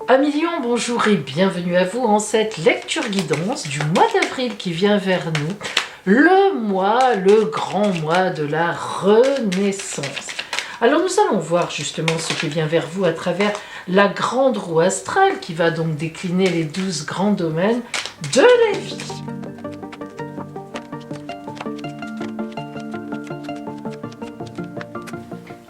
Amis Lions, bonjour et bienvenue à vous en cette lecture guidance du mois d'avril qui vient vers nous, le grand mois de la Renaissance. Alors nous allons voir justement ce qui vient vers vous à travers la grande roue astrale qui va donc décliner les 12 grands domaines de la vie.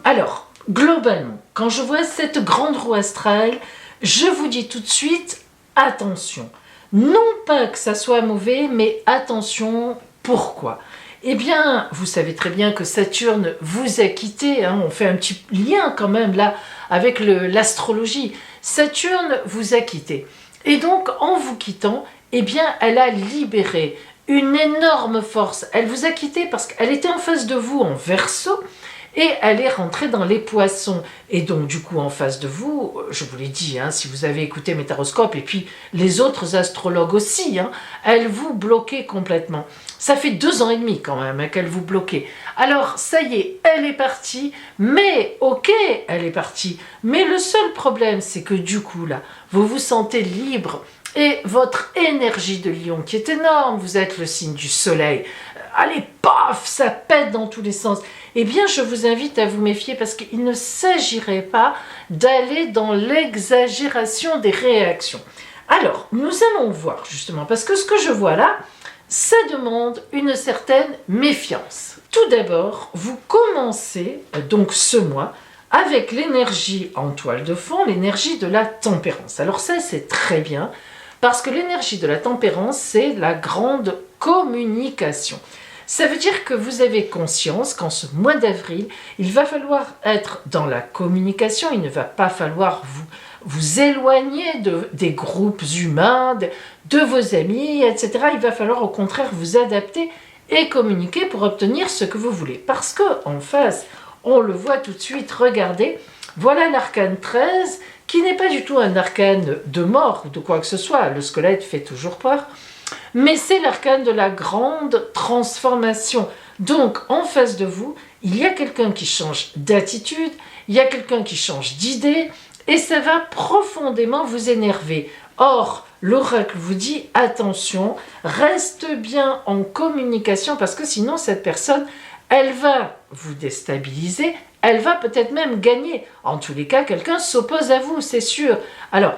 Alors, globalement, quand je vois cette grande roue astrale, je vous dis tout de suite, attention. Non pas que ça soit mauvais, mais attention, pourquoi ? Eh bien, vous savez très bien que Saturne vous a quitté, on fait un petit lien quand même là avec l'astrologie. Saturne vous a quitté. Et donc, en vous quittant, eh bien, elle a libéré une énorme force. Elle vous a quitté parce qu'elle était en face de vous en Verseau, et elle est rentrée dans les poissons. Et donc, du coup, en face de vous, je vous l'ai dit, si vous avez écouté mes taroscopes, et puis les autres astrologues aussi, elle vous bloquait complètement. Ça fait 2 ans et demi quand même qu'elle vous bloquait. Alors, ça y est, elle est partie, mais ok, elle est partie. Mais le seul problème, c'est que du coup, là, vous vous sentez libre. Et votre énergie de lion qui est énorme, vous êtes le signe du soleil, allez, paf, ça pète dans tous les sens. Eh bien, je vous invite à vous méfier parce qu'il ne s'agirait pas d'aller dans l'exagération des réactions. Alors, nous allons voir justement, parce que ce que je vois là, ça demande une certaine méfiance. Tout d'abord, vous commencez donc ce mois avec l'énergie en toile de fond, l'énergie de la tempérance. Alors ça, c'est très bien, parce que l'énergie de la tempérance, c'est la grande communication. Ça veut dire que vous avez conscience qu'en ce mois d'avril, il va falloir être dans la communication, il ne va pas falloir vous éloigner des groupes humains, de vos amis, etc. Il va falloir au contraire vous adapter et communiquer pour obtenir ce que vous voulez. Parce qu'en face, on le voit tout de suite, regardez, voilà l'arcane 13, qui n'est pas du tout un arcane de mort ou de quoi que ce soit, le squelette fait toujours peur, mais c'est l'arcane de la grande transformation. Donc, en face de vous, il y a quelqu'un qui change d'attitude, il y a quelqu'un qui change d'idée, et ça va profondément vous énerver. Or, l'oracle vous dit, attention, reste bien en communication, parce que sinon, cette personne, elle va vous déstabiliser, elle va peut-être même gagner. En tous les cas, quelqu'un s'oppose à vous, c'est sûr. Alors,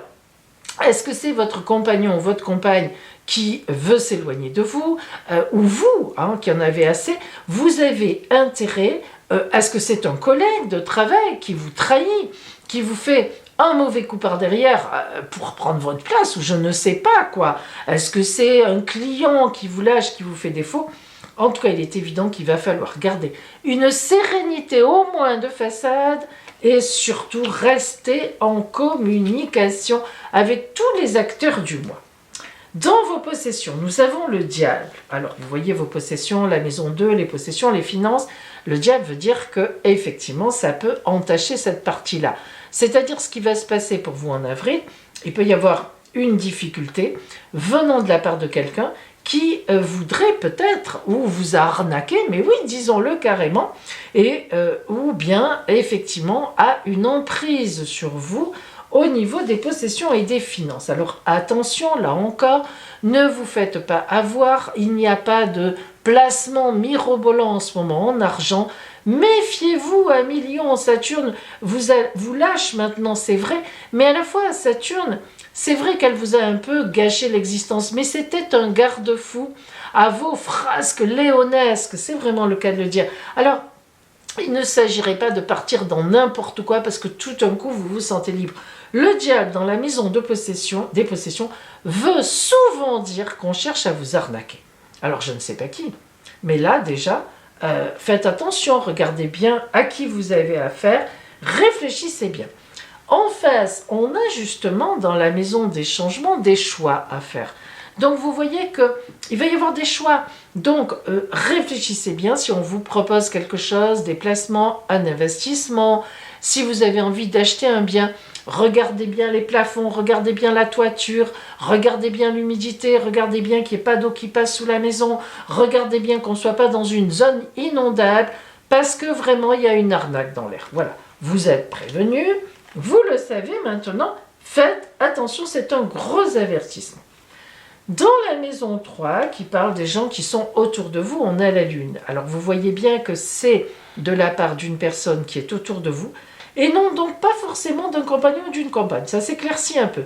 est-ce que c'est votre compagnon ou votre compagne qui veut s'éloigner de vous, ou vous, qui en avez assez, vous avez intérêt, est-ce que c'est un collègue de travail qui vous trahit, qui vous fait un mauvais coup par derrière pour prendre votre place, ou je ne sais pas quoi. Est-ce que c'est un client qui vous lâche, qui vous fait défaut ? En tout cas, il est évident qu'il va falloir garder une sérénité au moins de façade et surtout rester en communication avec tous les acteurs du mois. Dans vos possessions, nous avons le diable. Alors, vous voyez vos possessions, la maison 2, les possessions, les finances. Le diable veut dire que, effectivement, ça peut entacher cette partie-là. C'est-à-dire ce qui va se passer pour vous en avril, il peut y avoir une difficulté venant de la part de quelqu'un qui voudrait peut-être, ou vous a arnaqué, mais oui, disons-le carrément, et ou bien, effectivement, a une emprise sur vous au niveau des possessions et des finances. Alors attention, là encore, ne vous faites pas avoir, il n'y a pas de placement mirobolant en ce moment en argent. Méfiez-vous, amis Lions, Saturne vous lâche maintenant, c'est vrai, mais à la fois Saturne, c'est vrai qu'elle vous a un peu gâché l'existence, mais c'était un garde-fou à vos frasques léonesques, c'est vraiment le cas de le dire. Alors, il ne s'agirait pas de partir dans n'importe quoi parce que tout d'un coup, vous vous sentez libre. Le diable dans la maison de possession, des possessions veut souvent dire qu'on cherche à vous arnaquer. Alors, je ne sais pas qui, mais là, déjà, faites attention, regardez bien à qui vous avez affaire, réfléchissez bien. En face, on a justement dans la maison des changements des choix à faire. Donc vous voyez qu'il va y avoir des choix. Donc réfléchissez bien si on vous propose quelque chose, des placements, un investissement. Si vous avez envie d'acheter un bien, regardez bien les plafonds, regardez bien la toiture, regardez bien l'humidité, regardez bien qu'il n'y ait pas d'eau qui passe sous la maison, regardez bien qu'on ne soit pas dans une zone inondable. parce que vraiment il y a une arnaque dans l'air. Voilà, vous êtes prévenus, vous le savez maintenant, faites attention, c'est un gros avertissement. Dans la maison 3, qui parle des gens qui sont autour de vous, on a la lune. Alors vous voyez bien que c'est de la part d'une personne qui est autour de vous, et non donc pas forcément d'un compagnon ou d'une compagne. Ça s'éclaircit un peu.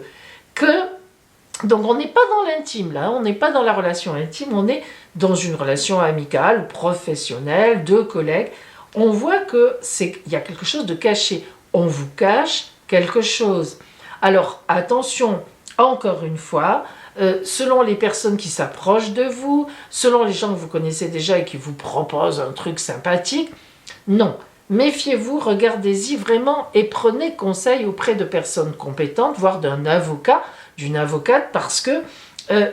Donc on n'est pas dans l'intime là, on n'est pas dans la relation intime, on est dans une relation amicale, professionnelle, de collègues. On voit qu'il y a quelque chose de caché. On vous cache quelque chose. Alors attention, encore une fois, selon les personnes qui s'approchent de vous, selon les gens que vous connaissez déjà et qui vous proposent un truc sympathique, non. Méfiez-vous, regardez-y vraiment et prenez conseil auprès de personnes compétentes, voire d'un avocat, d'une avocate, parce que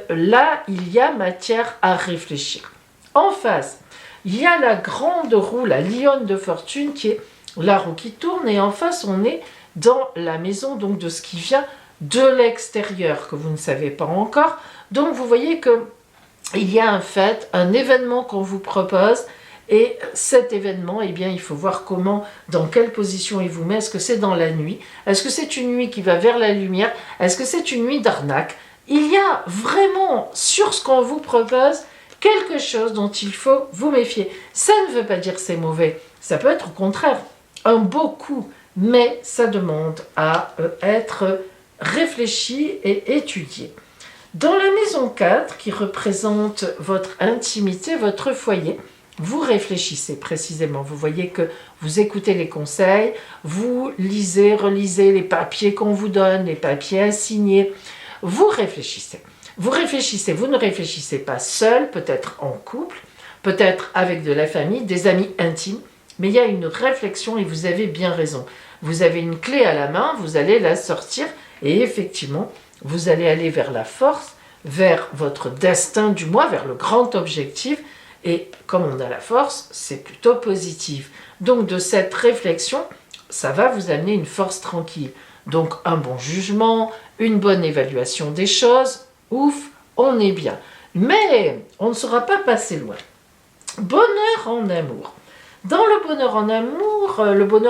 là, il y a matière à réfléchir. En face, il y a la grande roue, la lionne de fortune, qui est la roue qui tourne, et en face, on est dans la maison donc de ce qui vient de l'extérieur, que vous ne savez pas encore. Donc, vous voyez qu'il y a un fait, un événement qu'on vous propose, et cet événement, eh bien, il faut voir comment, dans quelle position il vous met. Est-ce que c'est dans la nuit? Est-ce que c'est une nuit qui va vers la lumière? Est-ce que c'est une nuit d'arnaque? Il y a vraiment, sur ce qu'on vous propose, quelque chose dont il faut vous méfier. Ça ne veut pas dire que c'est mauvais. Ça peut être au contraire un beau coup, mais ça demande à être réfléchi et étudié. Dans la maison 4, qui représente votre intimité, votre foyer, vous réfléchissez précisément, vous voyez que vous écoutez les conseils, vous lisez, relisez les papiers qu'on vous donne, les papiers à signer, vous réfléchissez. Vous ne réfléchissez pas seul, peut-être en couple, peut-être avec de la famille, des amis intimes, mais il y a une réflexion et vous avez bien raison. Vous avez une clé à la main, vous allez la sortir et effectivement, vous allez aller vers la force, vers votre destin du mois, vers le grand objectif. Et comme on a la force, c'est plutôt positif. Donc de cette réflexion, ça va vous amener une force tranquille. Donc un bon jugement, une bonne évaluation des choses, ouf, on est bien. Mais on ne sera pas passé loin. Bonheur en amour. Dans le bonheur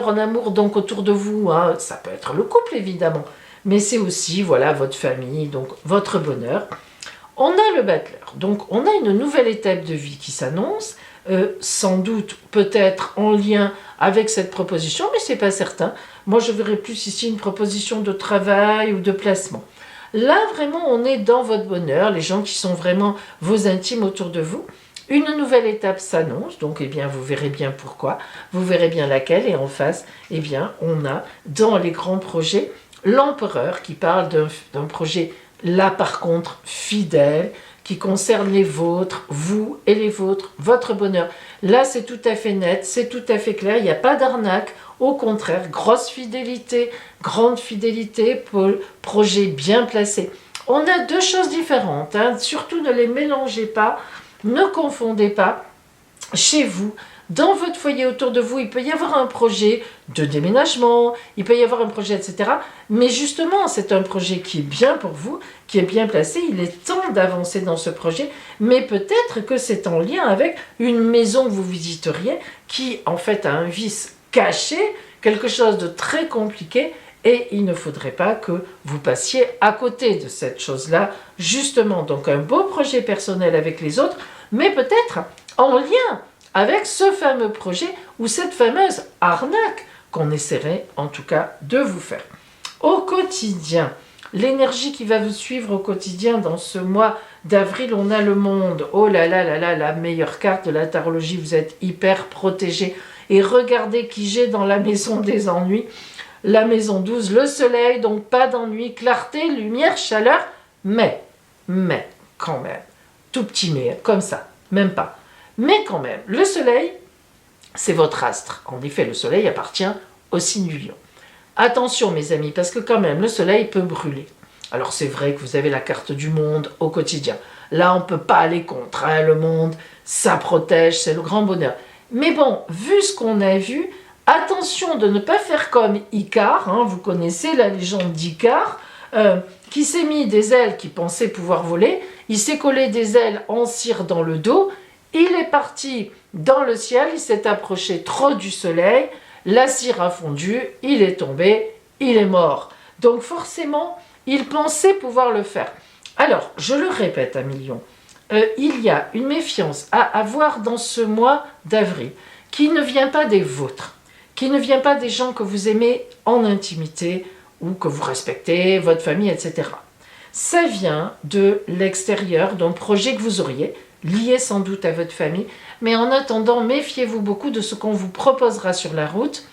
en amour donc autour de vous, hein, ça peut être le couple évidemment, mais c'est aussi voilà votre famille, donc votre bonheur. On a le battleur, donc on a une nouvelle étape de vie qui s'annonce, sans doute peut-être en lien avec cette proposition, mais c'est pas certain. Moi je verrais plus ici une proposition de travail ou de placement. Là vraiment on est dans votre bonheur, les gens qui sont vraiment vos intimes autour de vous. Une nouvelle étape s'annonce, donc eh bien vous verrez bien pourquoi, vous verrez bien laquelle, et en face, eh bien on a dans les grands projets l'empereur qui parle d'un projet là par contre fidèle, qui concerne les vôtres, vous et les vôtres, votre bonheur. Là c'est tout à fait net, c'est tout à fait clair, il n'y a pas d'arnaque, au contraire, grosse fidélité, grande fidélité, projet bien placé. On a deux choses différentes, hein. Surtout ne les mélangez pas, ne confondez pas. Chez vous, dans votre foyer autour de vous, il peut y avoir un projet de déménagement, il peut y avoir un projet, etc. Mais justement, c'est un projet qui est bien pour vous, qui est bien placé. Il est temps d'avancer dans ce projet, mais peut-être que c'est en lien avec une maison que vous visiteriez qui, en fait, a un vice caché, quelque chose de très compliqué, et il ne faudrait pas que vous passiez à côté de cette chose-là, justement. Donc, un beau projet personnel avec les autres, mais peut-être en lien avec ce fameux projet ou cette fameuse arnaque qu'on essaierait en tout cas de vous faire. Au quotidien, l'énergie qui va vous suivre au quotidien dans ce mois d'avril, on a le monde. Oh là là là là, la meilleure carte de la tarologie, vous êtes hyper protégé. Et regardez qui j'ai dans la maison des ennuis. La maison 12, le soleil, donc pas d'ennui, clarté, lumière, chaleur, mais quand même, tout petit mais, comme ça, même pas. Mais quand même, le soleil, c'est votre astre. En effet, le soleil appartient au signe du lion. Attention mes amis, parce que quand même, le soleil peut brûler. Alors c'est vrai que vous avez la carte du monde au quotidien. Là, on ne peut pas aller contre. Hein, le monde, ça protège, c'est le grand bonheur. Mais bon, vu ce qu'on a vu, attention de ne pas faire comme Icare. Hein, vous connaissez la légende d'Icare, qui s'est mis des ailes qui pensait pouvoir voler. Il s'est collé des ailes en cire dans le dos. il est parti dans le ciel, il s'est approché trop du soleil, la cire a fondu, il est tombé, il est mort. Donc forcément, il pensait pouvoir le faire. Alors, je le répète à millions, il y a une méfiance à avoir dans ce mois d'avril qui ne vient pas des vôtres, qui ne vient pas des gens que vous aimez en intimité ou que vous respectez, votre famille, etc. Ça vient de l'extérieur, d'un projet que vous auriez, lié sans doute à votre famille, mais en attendant, méfiez-vous beaucoup de ce qu'on vous proposera sur la route.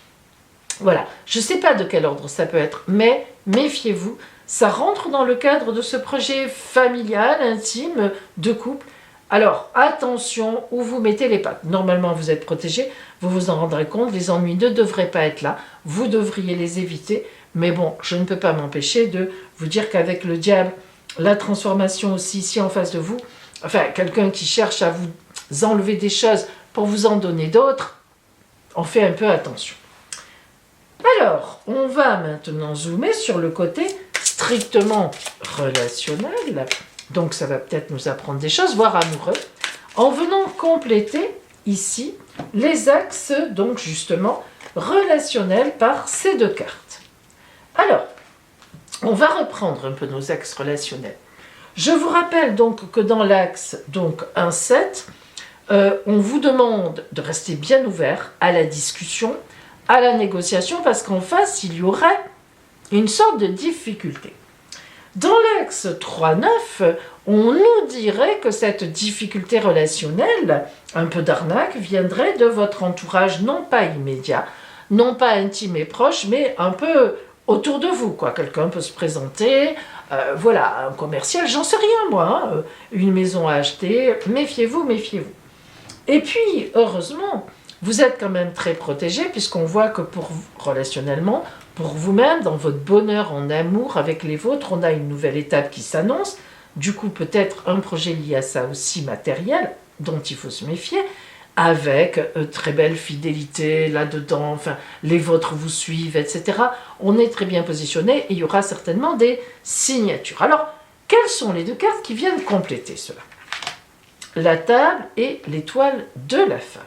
Voilà, je ne sais pas de quel ordre ça peut être, mais méfiez-vous, ça rentre dans le cadre de ce projet familial, intime, de couple. Alors, attention où vous mettez les pattes. Normalement, vous êtes protégé, vous vous en rendrez compte, les ennuis ne devraient pas être là, vous devriez les éviter. Mais bon, je ne peux pas m'empêcher de vous dire qu'avec le diable, la transformation aussi ici en face de vous, enfin, quelqu'un qui cherche à vous enlever des choses pour vous en donner d'autres, on fait un peu attention. Alors, on va maintenant zoomer sur le côté strictement relationnel. Donc, ça va peut-être nous apprendre des choses, voire amoureux, en venant compléter ici les axes, donc justement, relationnels par ces deux cartes. Alors, on va reprendre un peu nos axes relationnels. Je vous rappelle donc que dans l'axe 1-7, on vous demande de rester bien ouvert à la discussion, à la négociation, parce qu'en face, il y aurait une sorte de difficulté. Dans l'axe 3-9, on nous dirait que cette difficulté relationnelle, un peu d'arnaque, viendrait de votre entourage, non pas immédiat, non pas intime et proche, mais un peu autour de vous, quoi. Quelqu'un peut se présenter, voilà, un commercial, j'en sais rien moi, une maison à acheter, méfiez-vous, méfiez-vous. Et puis, heureusement, vous êtes quand même très protégé, puisqu'on voit que relationnellement, pour vous-même, dans votre bonheur en amour avec les vôtres, on a une nouvelle étape qui s'annonce, du coup peut-être un projet lié à ça aussi matériel, dont il faut se méfier, avec très belle fidélité là-dedans, enfin, les vôtres vous suivent, etc. On est très bien positionné et il y aura certainement des signatures. Alors, quelles sont les deux cartes qui viennent compléter cela? La table et l'étoile de la femme.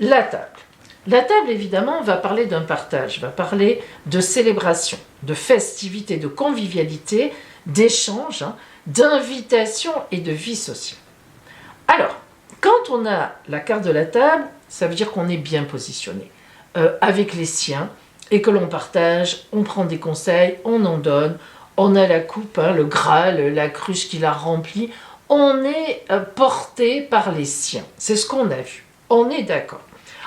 La table. La table, évidemment, va parler d'un partage, va parler de célébration, de festivité, de convivialité, d'échange, d'invitation et de vie sociale. Alors, quand on a la carte de la table, ça veut dire qu'on est bien positionné avec les siens et que l'on partage, on prend des conseils, on en donne, on a la coupe, le Graal, la cruche qui la remplit, on est porté par les siens. C'est ce qu'on a vu, on est d'accord.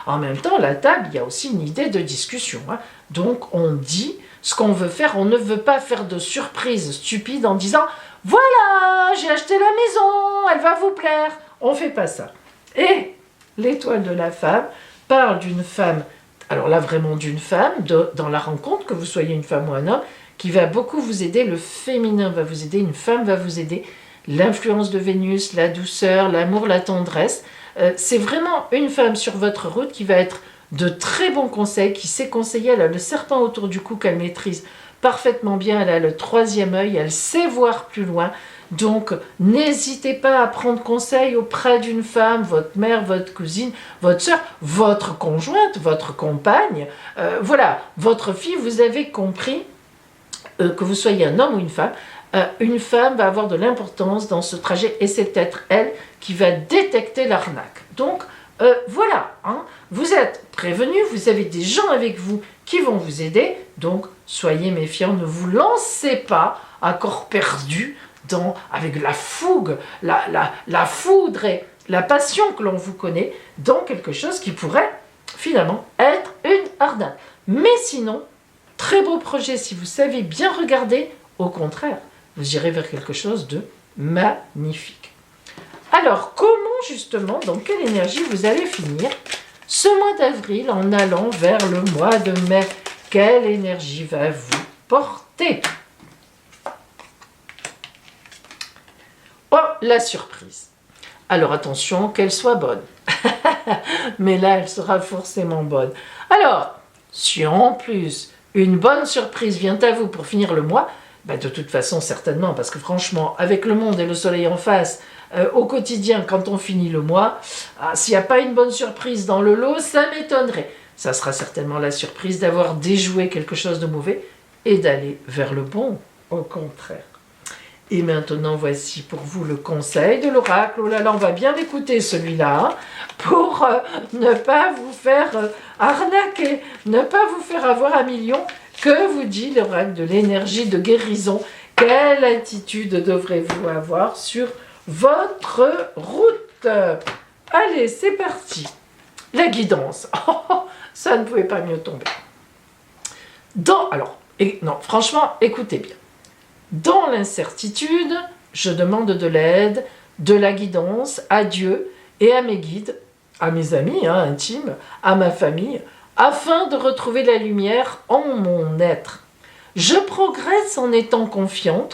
En même temps, la table, il y a aussi une idée de discussion. Donc, on dit ce qu'on veut faire. On ne veut pas faire de surprises stupides en disant « Voilà, j'ai acheté la maison, elle va vous plaire ». On ne fait pas ça. Et l'étoile de la femme parle d'une femme, alors là vraiment d'une femme, dans la rencontre, que vous soyez une femme ou un homme, qui va beaucoup vous aider. Le féminin va vous aider, une femme va vous aider. L'influence de Vénus, la douceur, l'amour, la tendresse. C'est vraiment une femme sur votre route qui va être de très bons conseils, qui sait conseiller. Elle a le serpent autour du cou qu'elle maîtrise parfaitement bien. Elle a le troisième œil, elle sait voir plus loin. Donc, n'hésitez pas à prendre conseil auprès d'une femme, votre mère, votre cousine, votre soeur, votre conjointe, votre compagne. Voilà, votre fille, vous avez compris, que vous soyez un homme ou une femme va avoir de l'importance dans ce trajet et c'est peut-être elle qui va détecter l'arnaque. Donc, voilà, vous êtes prévenus, vous avez des gens avec vous qui vont vous aider, donc soyez méfiants, ne vous lancez pas à corps perdu avec la fougue, la foudre et la passion que l'on vous connaît dans quelque chose qui pourrait finalement être une arnaque. Mais sinon, très beau projet si vous savez bien regarder, au contraire, vous irez vers quelque chose de magnifique. Alors, comment justement, dans quelle énergie vous allez finir ce mois d'avril en allant vers le mois de mai? Quelle énergie va vous porter? Oh, la surprise. Alors attention, qu'elle soit bonne. Mais là, elle sera forcément bonne. Alors, si en plus une bonne surprise vient à vous pour finir le mois, de toute façon, certainement, parce que franchement, avec le monde et le soleil en face, au quotidien quand on finit le mois. S'il n'y a pas une bonne surprise dans le lot, ça m'étonnerait. Ça sera certainement la surprise d'avoir déjoué quelque chose de mauvais et d'aller vers le bon, au contraire. Et maintenant, voici pour vous le conseil de l'oracle. Oh là là, on va bien l'écouter celui-là, hein, pour ne pas vous faire arnaquer, ne pas vous faire avoir un million. Que vous dit l'oracle de l'énergie de guérison? Quelle attitude devrez-vous avoir sur votre route? Allez, c'est parti. La guidance. Oh, ça ne pouvait pas mieux tomber. Non, franchement, écoutez bien. Dans l'incertitude, je demande de l'aide, de la guidance à Dieu et à mes guides, à mes amis intimes, à ma famille, afin de retrouver la lumière en mon être. Je progresse en étant confiant,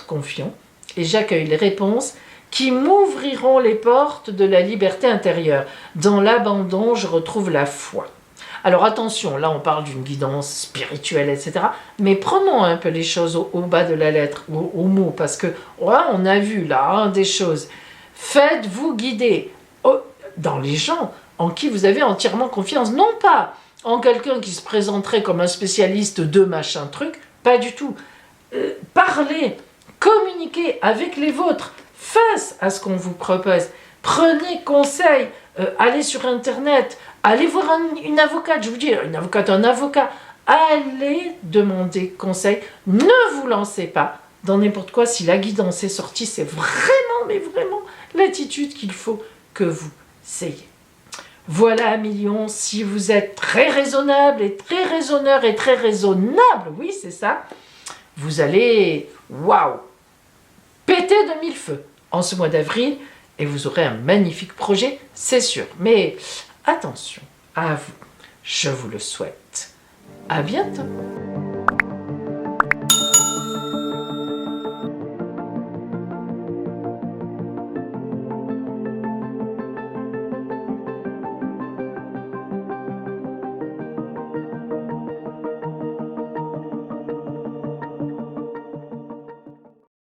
et j'accueille les réponses qui m'ouvriront les portes de la liberté intérieure. Dans l'abandon, je retrouve la foi. Alors attention, là on parle d'une guidance spirituelle, etc. Mais prenons un peu les choses au bas de la lettre, au mot, parce que on a vu là des choses. Faites-vous guider dans les gens en qui vous avez entièrement confiance. Non pas en quelqu'un qui se présenterait comme un spécialiste de machin truc, pas du tout. Parlez, communiquez avec les vôtres face à ce qu'on vous propose. Prenez conseil, allez sur Internet, allez voir une avocate, je vous dis, une avocate, un avocat. Allez demander conseil. Ne vous lancez pas dans n'importe quoi. Si la guidance est sortie, c'est vraiment, mais vraiment l'attitude qu'il faut que vous ayez. Voilà, million, si vous êtes très raisonnable et très raisonneur et très raisonnable, oui, c'est ça, vous allez, waouh, péter de mille feux en ce mois d'avril et vous aurez un magnifique projet, c'est sûr. Mais attention à vous, je vous le souhaite. À bientôt.